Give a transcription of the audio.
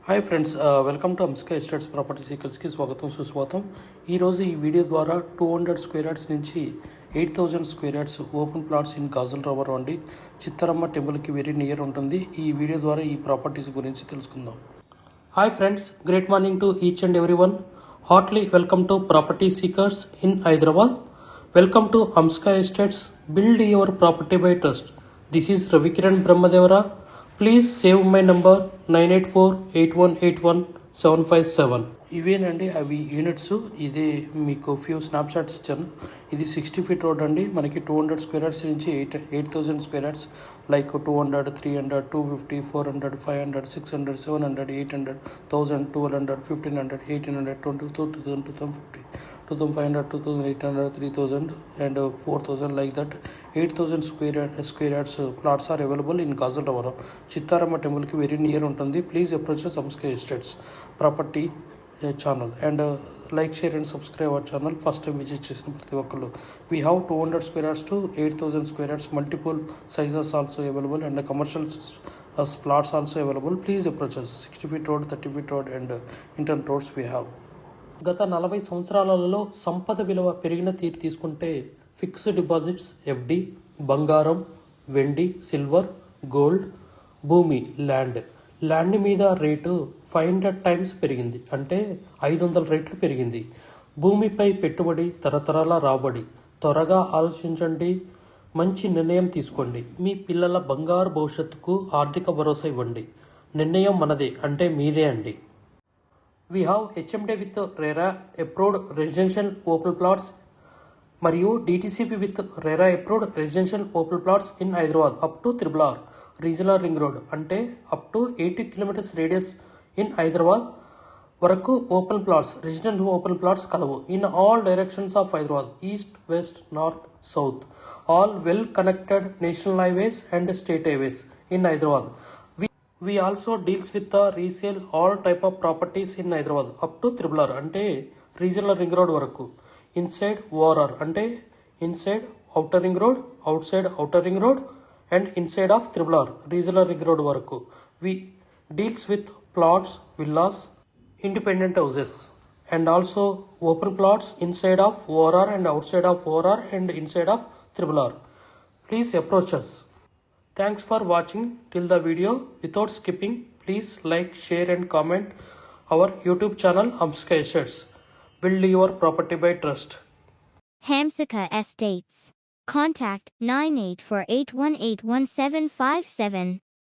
Hi friends, welcome to Amska estates property సీకర్స్కి స్వాగతం సుస్వాగతం. ఈరోజు ఈ వీడియో ద్వారా 200 స్క్వేర్ యార్డ్స్ నుంచి 8000 square yards open plots in Gajularamaram అండి, చిత్తరమ్మ టెంపుల్కి వెరీ నియర్ ఉంటుంది. ఈ వీడియో ద్వారా ఈ ప్రాపర్టీస్ గురించి తెలుసుకుందాం. Hi friends, great morning to each and every one. Heartly welcome to property seekers in Hyderabad. Welcome to Amska estates, build your property by trust. This is Ravikiran Brahmadevara. Please save my number 9848181757. ఇవేనండి అవి units. ఇది మీకు few snapshots ఇచ్చాను. ఇది 60 feet road అండి. మనకి 200 square yards నుంచి 8,000 square yards like 200, 300, 250, 400, 500, 600, 700, 800, 1000, 1200, 1500, 1800, 22,000, 2050, 2500, 2800, 3000 and 4000 like that. 8,000 square yards plots are available in Gazal Ravara, Chittarama temple ki very near ఉంటుంది. Please approach us Samska Estates property channel and like, share and subscribe our channel. First time visit చేసిన ప్రతి ఒక్కళ్ళు. We have 200 square yards to 8,000 square yards, multiple sizes also available and commercial plots also available. Please approach us. 60 feet road, 30 feet road and internal roads we have. గత 40 సంవత్సరాలలో సంపద విలువ పెరిగిన తీరు తీసుకుంటే ఫిక్స్డ్ డిపాజిట్స్, ఎఫ్డి, బంగారం, వెండి, silver, gold, భూమి, ల్యాండ్ మీద రేటు 500 టైమ్స్ పెరిగింది, అంటే 500 రెట్లు పెరిగింది. భూమిపై పెట్టుబడి తరతరాల రాబడి. త్వరగా ఆలోచించండి, మంచి నిర్ణయం తీసుకోండి. మీ పిల్లల బంగారు భవిష్యత్తుకు ఆర్థిక భరోసా ఇవ్వండి. నిర్ణయం మనదే, అంటే మీదే అండి. We have HMD with RERA approved residential open plots మరియు DTCP with RERA approved residential open plots in Hyderabad up to RRR regional ring road, అంటే up to 80 kilometers radius in Hyderabad వరకు open plots, resident open plots కలవు. In all directions of Hyderabad, east, west, north, south, all well connected national highways and state highways in Hyderabad. We also deals with the resale all type of properties in Hyderabad up to RRR, అంటే regional ring road వరకు. Inside ORR, అంటే inside outer ring road, outside outer ring road and inside of RRR regional ring road వరకు. We deals with plots, villas, independent houses and also open plots inside of ORR and outside of ORR and inside of RRR. Please approach us. Thanks for watching till the video. Without skipping, please like, share and comment our YouTube channel Hamsika Estates. Build your property by trust. Hamsika Estates. Contact 9848181757.